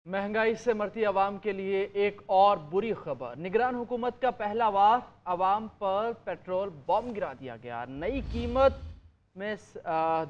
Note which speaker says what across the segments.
Speaker 1: महंगाई से मरती आवाम के लिए एक और बुरी खबर। निगरान हुकूमत का पहला वार आवाम पर पेट्रोल बम गिरा दिया गया। नई कीमत में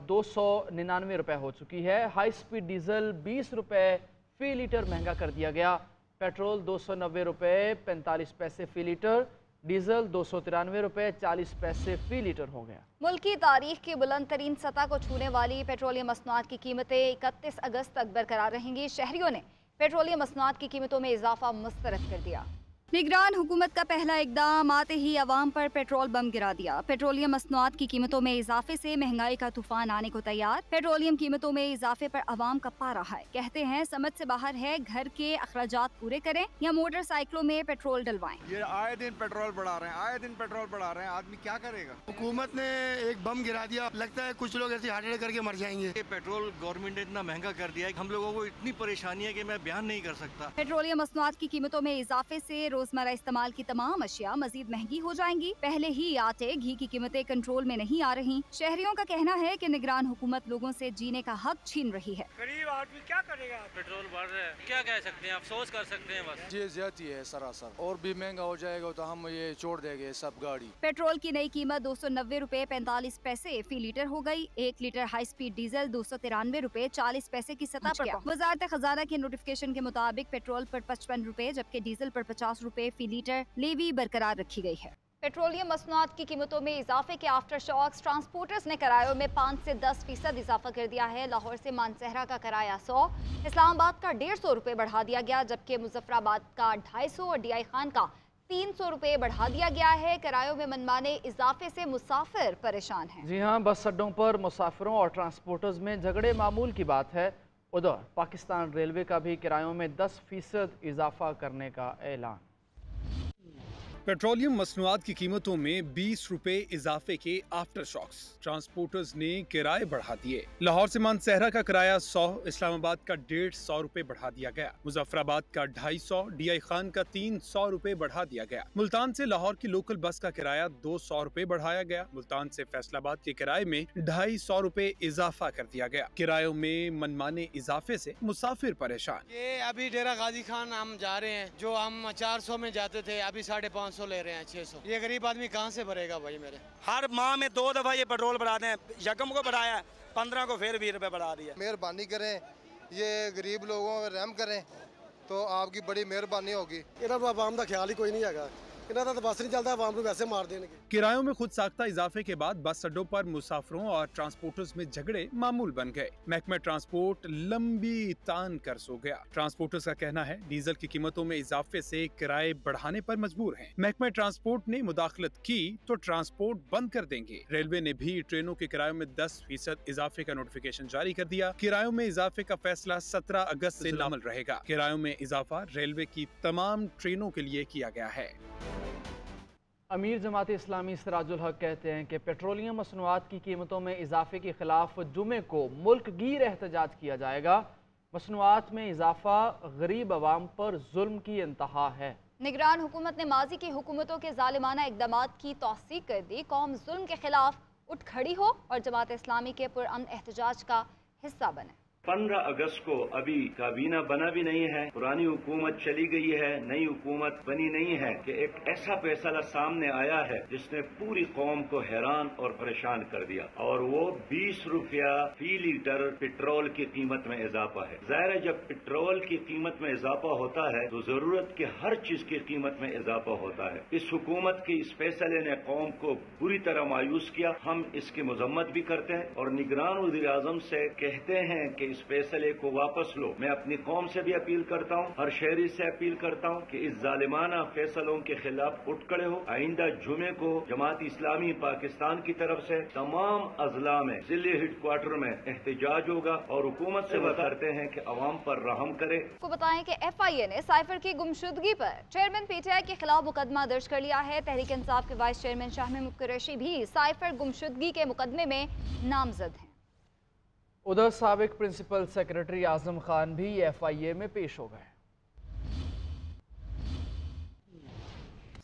Speaker 1: 299 रुपये हो चुकी है। हाई स्पीड डीजल 20 रुपये फ़ी लीटर महंगा कर दिया गया। पेट्रोल 290 रुपये 45 पैसे फ़ी लीटर, डीजल 293 रुपये 40 पैसे फ़ी लीटर हो गया।
Speaker 2: मुल्क की तारीख की बुलंद तरीन सतह को छूने वाली पेट्रोलियम मसनूआत की कीमतें 31 अगस्त तक बरकरार रहेंगी। शहरियों ने पेट्रोलियम मसनूआत की कीमतों में इजाफा मुस्तरद कर दिया। निगरान हुकूमत का पहला इकदाम आते ही अवाम पर पेट्रोल बम गिरा दिया। पेट्रोलियम मसनूआत की कीमतों में इजाफे से महंगाई का तूफान आने को तैयार। पेट्रोलियम कीमतों में इजाफे पर अवाम का पारा है। कहते हैं समझ से बाहर है, घर के अखराजात पूरे करें या मोटरसाइकिलों में पेट्रोल डलवाएं।
Speaker 3: ये आए दिन पेट्रोल बढ़ा रहे हैं, आए दिन पेट्रोल बढ़ा रहे हैं, आदमी क्या करेगा।
Speaker 4: हुकूमत ने एक बम गिरा दिया, लगता है कुछ लोग ऐसे हार्ट अटैक करके मर जाएंगे।
Speaker 5: ये पेट्रोल गवर्नमेंट ने इतना महंगा कर दिया है, हम लोगों को इतनी परेशानी है कि मैं बयान नहीं कर सकता।
Speaker 2: पेट्रोलियम मसनूआत की कीमतों में इजाफे से रोजमर्रा इस्तेमाल की तमाम अशिया मजीद महंगी हो जाएंगी। पहले ही आटे घी की कीमतें कंट्रोल में नहीं आ रही। शहरियों का कहना है कि निगरान हुकूमत लोगों से जीने का हक छीन रही है।
Speaker 6: गरीब आदमी क्या करेगा।
Speaker 7: पेट्रोल बढ़ रहा है, क्या कह सकते हैं, अफसोस कर सकते हैं बस।
Speaker 8: ये ज्यादती है सरासर, और भी महंगा हो जाएगा तो हम ये छोड़ देंगे सब गाड़ी।
Speaker 2: पेट्रोल की नई कीमत 290 रुपए 45 पैसे फी लीटर हो गई। 1 लीटर हाई स्पीड डीजल 293 रुपए 40 पैसे की सतह पर। वजारत खजाना के नोटिफिकेशन के मुताबिक पेट्रोल पर 55 रुपए जबकि डीजल पर 50 रुपए फी लीटर लेवी बरकरार रखी गई है। पेट्रोलियम मसनूआत की कीमतों में इजाफे के आफ्टर शॉक्स। ट्रांसपोर्टर्स ने किरायों में 5 से 10% इजाफा कर दिया है। लाहौर से मानसहरा का किराया 100, इस्लामाबाद का 150 रुपए बढ़ा दिया गया, जबकि मुजफ्फराबाद का 250 और डीआई खान का 300 रुपए बढ़ा दिया गया है। किरायों में मनमाने इजाफे से मुसाफिर परेशान हैं।
Speaker 1: जी हाँ, बस अड्डों पर मुसाफिरों और ट्रांसपोर्टर्स में झगड़े मामूल की बात है। उधर पाकिस्तान रेलवे का भी किरायों में 10% इजाफा करने का ऐलान।
Speaker 9: पेट्रोलियम मसनूआत की कीमतों में 20 रुपए इजाफे के आफ्टर शॉक्स। ट्रांसपोर्टर्स ने किराए बढ़ा दिए। लाहौर से मानसहरा का किराया 100, इस्लामाबाद का 150 रुपए बढ़ा दिया गया। मुजफ्फराबाद का 250, डीआई खान का 300 रुपए बढ़ा दिया गया। मुल्तान से लाहौर की लोकल बस का किराया 200 रुपए बढ़ाया गया। मुल्तान से फैसलाबाद के किराए में 250 रुपए इजाफा कर दिया गया। किरायों में मनमाने इजाफे से मुसाफिर परेशान।
Speaker 4: ये अभी डेरा गाजी खान हम जा रहे हैं, जो हम 400 में जाते थे अभी 550 ले रहे हैं 600। ये गरीब आदमी कहाँ से भरेगा भाई मेरे।
Speaker 6: हर माह में 2 दफा ये पेट्रोल बढ़ाते हैं। यकम को बढ़ाया, 15 को फिर 20 रुपए बढ़ा दिया।
Speaker 3: मेहरबानी करें, ये गरीब लोगों पर रहम करें तो आपकी बड़ी मेहरबानी होगी।
Speaker 4: इन्होंने आवाम का ख्याल ही कोई नहीं है, इन्होंने तो बस नहीं चलता, आवाम को वैसे मार देंगे।
Speaker 9: किरायों में खुद साख्ता इजाफे के बाद बस अड्डों पर मुसाफिरों और ट्रांसपोर्टर्स में झगड़े मामूल बन गए। महकमा ट्रांसपोर्ट लंबी तान कर सो गया। ट्रांसपोर्टर्स का कहना है डीजल की कीमतों में इजाफे से किराए बढ़ाने पर मजबूर हैं। महकमा ट्रांसपोर्ट ने मुदाखलत की तो ट्रांसपोर्ट बंद कर देंगे। रेलवे ने भी ट्रेनों के किरायों में 10% इजाफे का नोटिफिकेशन जारी कर दिया। किरायों में इजाफे का फैसला 17 अगस्त से अमल रहेगा। किरायों में इजाफा रेलवे की तमाम ट्रेनों के लिए किया गया है।
Speaker 1: अमीर जमात इस्लामी सिराजुल हक कहते हैं कि पेट्रोलियम मसनूआत की कीमतों में इजाफे के खिलाफ जुमे को मुल्क गिर एहतजाज किया जाएगा। मसनूआत में इजाफा गरीब अवाम पर जुल्म की इंतहा है।
Speaker 2: निगरान हुकूमत ने माजी की हुकूमतों के जालिमाना इक़दामात की तौसीक कर दी। कौम जुल्म के खिलाफ उठ खड़ी हो और जमात इस्लामी के पुरअमन एहतजाज का हिस्सा बने।
Speaker 10: 15 अगस्त को अभी काबीना बना भी नहीं है, पुरानी हुकूमत चली गई है, नई हुकूमत बनी नहीं है कि एक ऐसा फैसला सामने आया है जिसने पूरी कौम को हैरान और परेशान कर दिया, और वो 20 रुपया फी लीटर पेट्रोल की कीमत में इजाफा है। जाहिर है जब पेट्रोल की कीमत में इजाफा होता है तो जरूरत की हर चीज की कीमत में इजाफा होता है। इस हुकूमत के इस फैसले ने कौम को बुरी तरह मायूस किया। हम इसकी मजम्मत भी करते हैं और निगरान वज़ीर आज़म से कहते हैं कि इस फैसले को वापस लो। मैं अपनी कौम से भी अपील करता हूँ, हर शहरी से अपील करता हूँ कि इस जालिमाना फैसलों के खिलाफ उठ खड़े हो। आइंदा जुमे को जमात इस्लामी पाकिस्तान की तरफ से तमाम अजला में जिले हेडक्वार्टर में एहतजाज होगा और हुकूमत से करते हैं कि अवाम पर रहम करे।
Speaker 2: आपको बताएं कि FIA ने साइफर की गुमशुदगी पर चेयरमैन PTI के खिलाफ मुकदमा दर्ज कर लिया है। तहरीक इंसाफ के वाइस चेयरमैन शाह महमूद कुरैशी भी साइफर गुमशुदगी के मुकदमे में नामजद हैं।
Speaker 1: उधर साबिक प्रिंसिपल सेक्रेटरी आजम खान भी FIA में पेश हो गए।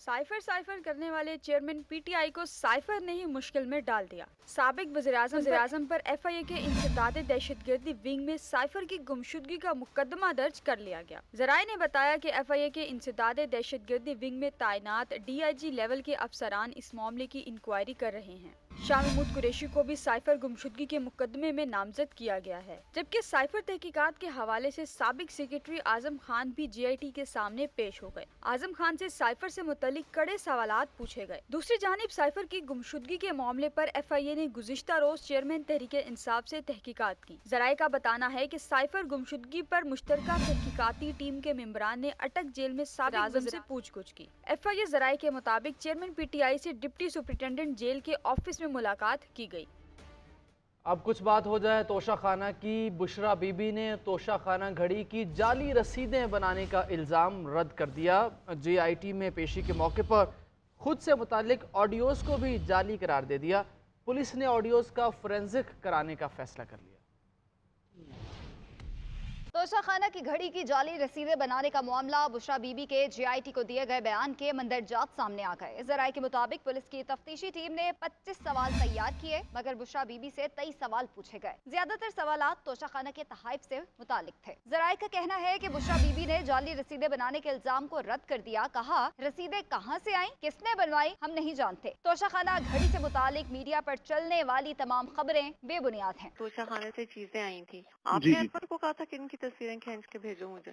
Speaker 11: साइफर करने वाले चेयरमैन पीटीआई को साइफर ने ही मुश्किल में डाल दिया। साबिक वज़ीर-ए-आज़म पर एफआईए के इंसदादे दहशतगर्दी विंग में साइफर की गुमशुदगी का मुकदमा दर्ज कर लिया गया। ज़राए ने बताया कि एफआईए के इंसदादे दहशतगर्दी विंग में तैनात डीआईजी लेवल के अफसरान इस मामले की इंक्वायरी कर रहे हैं। शाह महमूद कुरैशी को भी साइफर गुमशुदगी के मुकदमे में नामजद किया गया है, जबकि साइफर तहकीकात के हवाले से साबिक सेक्रेटरी आजम खान भी जीआईटी के सामने पेश हो गए। आजम खान से साइफर से मुतल्लिक कड़े सवालात पूछे गए। दूसरी जानिब साइफर की गुमशुदगी के मामले पर एफआईए ने गुज़िश्ता रोज चेयरमैन तहरीक इंसाफ से तहकीकात की। ज़राए का बताना है कि साइफर गुमशुदगी पर मुश्तरका तहकीकाती टीम के मेंबरान ने अटक जेल में साबिक आजम से पूछगछ की। एफआईए ज़राए के मुताबिक चेयरमैन पीटीआई से डिप्टी सुपरिटेंडेंट जेल के ऑफिस में मुलाकात की गई।
Speaker 1: अब कुछ बात हो जाए तोशा खाना की। बुशरा बीबी ने तोशा खाना घड़ी की जाली रसीदें बनाने का इल्ज़ाम रद्द कर दिया। जीआईटी में पेशी के मौके पर खुद से मुतालिक ऑडियोज़ को भी जाली करार दे दिया। पुलिस ने ऑडियोज़ का फोरेंसिक कराने का फैसला कर लिया।
Speaker 2: तोशा खाना की घड़ी की जाली रसीदें बनाने का मामला बुशरा बीबी के जीआईटी को दिए गए बयान के मंदरजात सामने आ गए। ज़राए के मुताबिक पुलिस की तफ्तीशी टीम ने 25 सवाल तैयार किए, मगर बुशरा बीबी से 23 सवाल पूछे गए। ज्यादातर सवालात तोशा खाना के तहाइफ से मुतालिक थे। ज़राए का कहना है कि बुशरा बीबी ने जाली रसीदें बनाने के इल्जाम को रद्द कर दिया। कहा, रसीदें कहाँ से आई, किसने बनवाई, हम नहीं जानते। तोशा खाना घड़ी से मुतालिक मीडिया पर चलने वाली तमाम खबरें बेबुनियाद हैं।
Speaker 12: तोशा खाने से चीजें आई थी, आपने अनवर को कहा था कि इनकी तस्वीरें खींच के भेजो मुझे।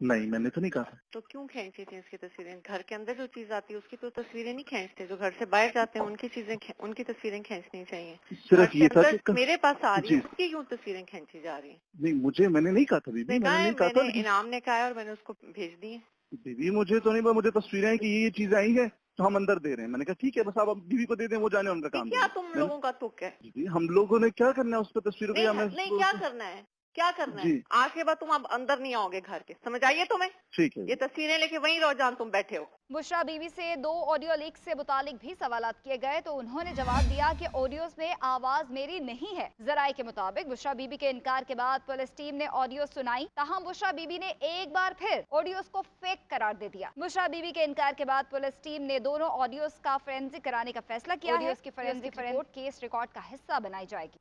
Speaker 13: नहीं, मैंने तो नहीं कहा।
Speaker 12: तो क्यों खींची थी इसकी तस्वीरें? घर के अंदर जो चीज आती है उसकी तो तस्वीरें नहीं खींचते, जो घर से बाहर जाते हैं उनकी तस्वीरें खींचनी चाहिए।
Speaker 13: सिर्फ ये था कि
Speaker 12: मेरे पास आ रही है, उसकी क्यों तस्वीरें खींची जा रही है?
Speaker 13: नहीं, मैंने नहीं कहा था बीबी,
Speaker 12: मैंने इनाम ने कहा है और मैंने उसको भेज दी है।
Speaker 13: बीबी मुझे तो नहीं, मुझे तस्वीरें हैं कि ये चीजें आई है तो हम अंदर दे रहे हैं। मैंने कहा ठीक है, बस आप बीवी को दे दें, वो जाने उनका काम।
Speaker 12: क्या तुम लोगों का तुक है?
Speaker 13: हम लोगों ने क्या करना है उस पर तस्वीरों को?
Speaker 12: नहीं, क्या करना है, क्या करना है? आज के बाद तुम अब अंदर नहीं आओगे घर के, समझ आइए तुम्हें?
Speaker 13: ठीक है।
Speaker 12: ये तस्वीरें लेके वहीं रहो जहाँ तुम बैठे हो।
Speaker 2: बुशरा बीबी से 2 ऑडियो लीक से मुतालिक भी सवालात किए गए तो उन्होंने जवाब दिया कि ऑडियोज में आवाज मेरी नहीं है। ज़राए के मुताबिक बुशरा बीबी के इनकार के बाद पुलिस टीम ने ऑडियो सुनाई, ताहम बुशरा बीबी ने एक बार फिर ऑडियोज को फेक करार दे दिया। बुशरा बीबी के इनकार के बाद पुलिस टीम ने दोनों ऑडियोज का फोरेंसिक कराने का फैसला किया है। उसकी फोरेंसिक रिपोर्ट केस रिकॉर्ड का हिस्सा बनाई जाएगी।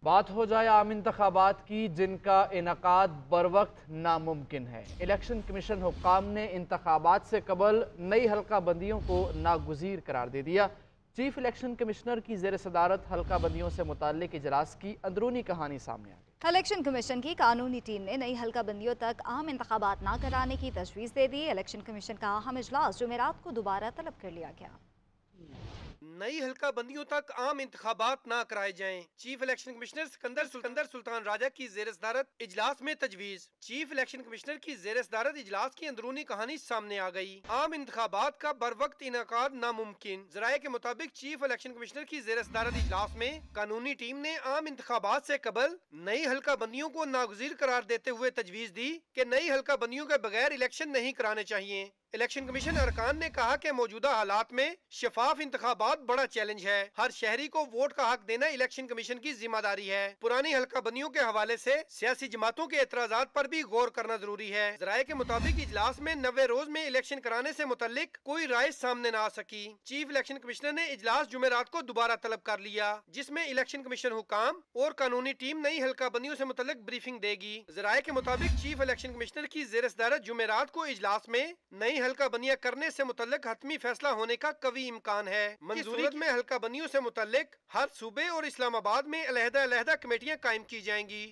Speaker 1: बात हो जाए आम इंतखाबात की, जिनका इनकाद बर वक्त नामुमकिन है। इलेक्शन कमीशन हुक्काम ने इंतखाबात से कबल नई हल्का बंदियों को नागुज़ीर करार दे दिया। चीफ इलेक्शन कमिश्नर की ज़ेर सदारत हल्का बंदियों से मुताल्लिक इजलास की अंदरूनी कहानी सामने आ गई।
Speaker 2: इलेक्शन कमीशन की कानूनी टीम ने नई हल्का बंदियों तक आम इंतखाबात न कराने की तजवीज़ दे दी। इलेक्शन कमीशन का अहम इजलास जुमेरात को दोबारा तलब कर लिया गया।
Speaker 14: नई हल्का बंदियों तक आम इंतखाबात ना कराए जाएं। Chief election commissioner Sikandar Sultan Raja की ज़ेर सदारत इजलास में तजवीज़। चीफ इलेक्शन कमिश्नर की ज़ेर सदारत इजलास की अंदरूनी कहानी सामने आ गई। आम इंतखाबात का बर वक्त इनकाद नामुमकिन। ज़राए के मुताबिक चीफ इलेक्शन कमिश्नर की ज़ेर सदारत इजलास में कानूनी टीम ने आम इंतखाबात से कबल नई हल्का बंदियों को नागुज़ीर करार देते हुए तजवीज़ दी कि नई हल्का बंदियों के बगैर इलेक्शन नहीं कराने चाहिए। इलेक्शन कमीशन अरकान ने कहा कि मौजूदा हालात में शफाफ इंतखाबात बड़ा चैलेंज है। हर शहरी को वोट का हक देना इलेक्शन कमीशन की जिम्मेदारी है। पुरानी हल्का बंदियों के हवाले से सियासी जमातों के एतराजात पर भी गौर करना जरूरी है। ज़राए के मुताबिक इजलास में 90 रोज में इलेक्शन कराने से मुतल्लिक कोई राय सामने न आ सकी। चीफ इलेक्शन कमिश्नर ने इजलास जुमेरात को दोबारा तलब कर लिया, जिसमें इलेक्शन कमीशन हुकाम और कानूनी टीम नई हल्का बंदियों से मुतल्लिक ब्रीफिंग देगी। ज़राए के मुताबिक चीफ इलेक्शन कमिश्नर की ज़ेर सदारत जुमेरात को इजलास में नई हल्का बंदियां करने से मुतल्लिक हतमी फैसला होने का कवी इम्कान है। मंजूरत में हल्का बंदियों से मुतल्लिक हर सूबे और इस्लामाबाद में अलहदा कमेटियां कायम की जाएंगी।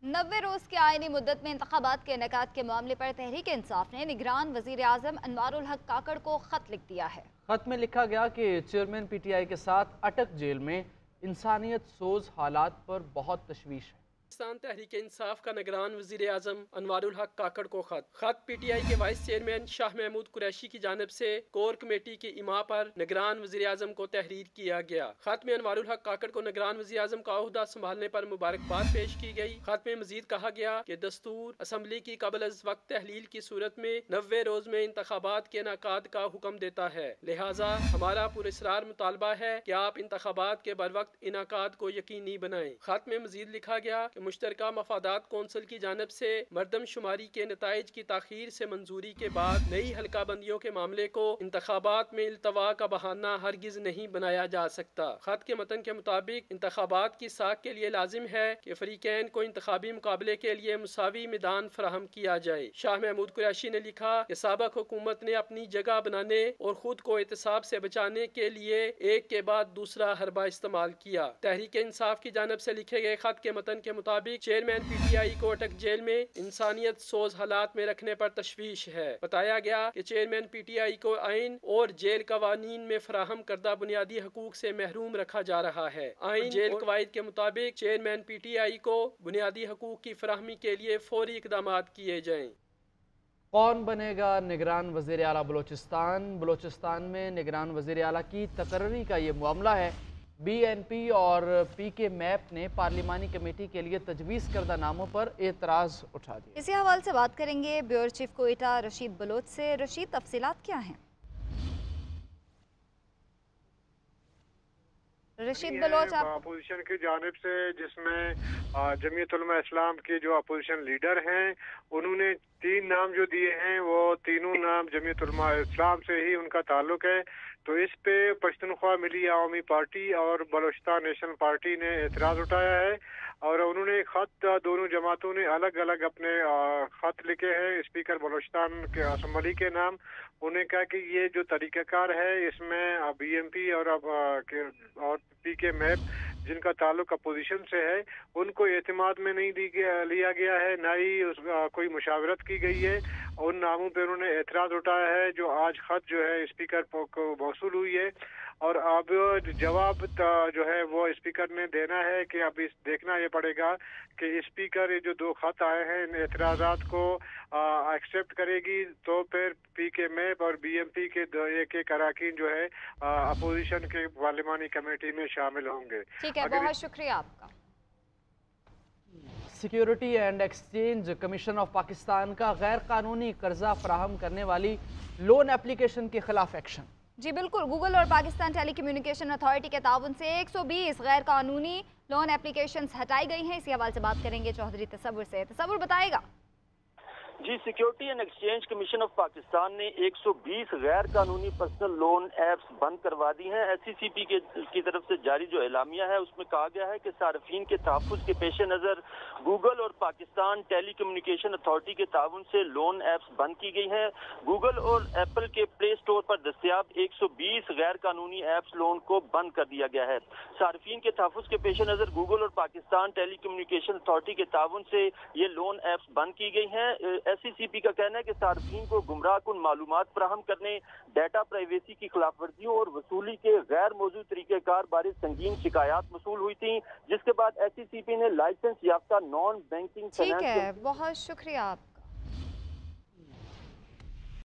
Speaker 2: 90 रोज की आईनी मुद्दत में इंतखाबात के इनेकाद के मामले पर तहरीक इंसाफ ने निगरान वजीर आजम अनवारुल हक काकड़ को खत लिख दिया है।
Speaker 1: खत में लिखा गया कि चेयरमैन पीटीआई के साथ अटक जेल में इंसानियत सोज हालात पर बहुत तशवीश है।
Speaker 15: पाकिस्तान तहरीक इंसाफ का निगरान वजीर आजम अनवारुल हक काकड़ को खत पीटीआई के वाइस चेयरमैन शाह महमूद कुरैशी की जानिब से कोर कमेटी की इमा पर निगरान वजीर आजम को तहरीर किया गया। खत में अनवारुल हक काकड़ को निगरान वजीर आजम का ओहदा संभालने पर मुबारकबाद पेश की गई। खत में मजीद कहा गया कि दस्तूर असम्बली की कबल अज वक्त तहलील की सूरत में 90 रोज में इंतखाबात के इनेकाद का हुक्म देता है, लिहाजा हमारा पुरस्रार मुतालबा है कि आप इंतखाबात के बर वक्त इनेकाद को यकीनी बनाएं। खत में मजीद लिखा गया कि मुश्तरका मफादात कौंसिल की जानिब से मरदम शुमारी के नताइज की ताखीर से मंजूरी के बाद नई हल्का बंदियों के मामले को इंतखाबात में इल्तवा का बहाना हरगिज नहीं बनाया जा सकता। खत के मतन के मुताबिक इंतखाबात की साख के लिए लाजिम है कि फरीकैन को इंतखाबी मुकाबले के लिए मुसावी मैदान फराहम किया जाए। शाह महमूद कुरैशी ने लिखा कि साबिक हुकूमत ने अपनी जगह बनाने और खुद को एहतसाब से बचाने के लिए एक के बाद दूसरा हरबा इस्तेमाल किया। तहरीक इंसाफ की जानिब से लिखे गए खत के मतन के मुताबिक चेयरमैन PTI को अटक जेल में इंसानियत सोज हालात में रखने पर तशवीश है। बताया गया कि चेयरमैन PTI को आइन और जेल कवानीन में फराहम करदा बुनियादी हकूक से महरूम रखा जा रहा है। आइन जेल कवायद के मुताबिक चेयरमैन PTI को बुनियादी हकूक की फराहमी के लिए फौरी इक़दामात किए जाएं।
Speaker 1: कौन बनेगा निगरान वज़ीर आला बलोचिस्तान? बलोचिस्तान में निगरान वज़ीर आला की तकर्री का ये मामला है। BNP और PK मैप ने पार्लिमानी कमेटी के लिए तजवीज़ करदा नामों पर एतराज़ उठा दिया।
Speaker 2: इसी हवाले से बात करेंगे ब्यूरो चीफ कोयटा रशीद बलोच से। रशीद, तफसीलात क्या हैं? रशीद बलोच, आप
Speaker 16: अपोजिशन की जानिब से, जिसमें जमीयत उलमा इस्लाम के जो अपोजिशन लीडर हैं उन्होंने 3 नाम जो दिए हैं वो तीनों नाम जमीयत उलमा इस्लाम से ही उनका ताल्लुक है। तो इस पे पश्तूनख्वा मिली अवामी पार्टी और बलोचिस्तान नेशनल पार्टी ने एतराज़ उठाया है और उन्होंने खत, दोनों जमातों ने अलग अलग अपने खत लिखे हैं स्पीकर बलोचिस्तान के असम्बली के नाम। उन्हें कहा कि ये जो तरीक़ाकार है इसमें BNP और PK मैप जिनका ताल्लुक अपोजिशन से है उनको एतमाद में नहीं लिया गया है, ना ही कोई मुशावरत की गई है। उन नामों पर उन्होंने एतराज़ उठाया है जो आज खत जो है स्पीकर को मौसूल हुई है और अब जवाब जो है वो स्पीकर ने देना है कि अब देखना ये पड़ेगा कि स्पीकर ये जो 2 खत आए हैं इन एतराज़ात को एक्सेप्ट करेगी तो फिर PK मैप और BNP के एक अरकान जो है अपोजिशन के पार्लिमानी कमेटी में शामिल होंगे।
Speaker 2: ठीक है, बहुत शुक्रिया आपका।
Speaker 1: Security and Exchange Commission of Pakistan का गैर कानूनी कर्जा फराहम करने वाली लोन एप्लीकेशन के खिलाफ एक्शन।
Speaker 2: जी बिल्कुल, गूगल और पाकिस्तान टेली कम्युनिकेशन अथॉरिटी के ताउन से 120 गैर कानूनी लोन एप्लीकेशंस हटाई गई हैं। इसी हवाले से बात करेंगे चौधरी तसव्वुर से। तसव्वुर बताएगा।
Speaker 17: जी, Security and Exchange Commission of Pakistan ने 120 गैर कानूनी पर्सनल लोन एप्स बंद करवा दी हैं। SCCP की तरफ से जारी जो एलामिया है उसमें कहा गया है कि सार्फिन के तहफ़्फ़ुज़ के पेश नज़र गूगल और पाकिस्तान टेली कम्युनिकेशन अथॉरिटी के ताउन से लोन एप्स बंद की गई हैं। गूगल और एप्पल के प्ले स्टोर पर दस्तियाब 120 गैर कानूनी एप्स लोन को बंद कर दिया गया है। सार्फिन के तहफ़्फ़ुज़ के पेश नज़र गूगल और पाकिस्तान टेली कम्युनिकेशन अथॉरिटी के ताउन से ये लोन एप्स बंद की गई हैं। SCCP का कहना है कि सार्फिन को गुमराह कुन मालूमात फराहम करने, डाटा प्राइवेसी की खिलाफ वर्जियों और वसूली के गैर मौजूद तरीक़ेकार बारे संगीन शिकायत मसूल हुई थी, जिसके बाद SCCP ने लाइसेंस याफ्ता नॉन बैंकिंग।
Speaker 2: ठीक है, बहुत शुक्रिया आपका।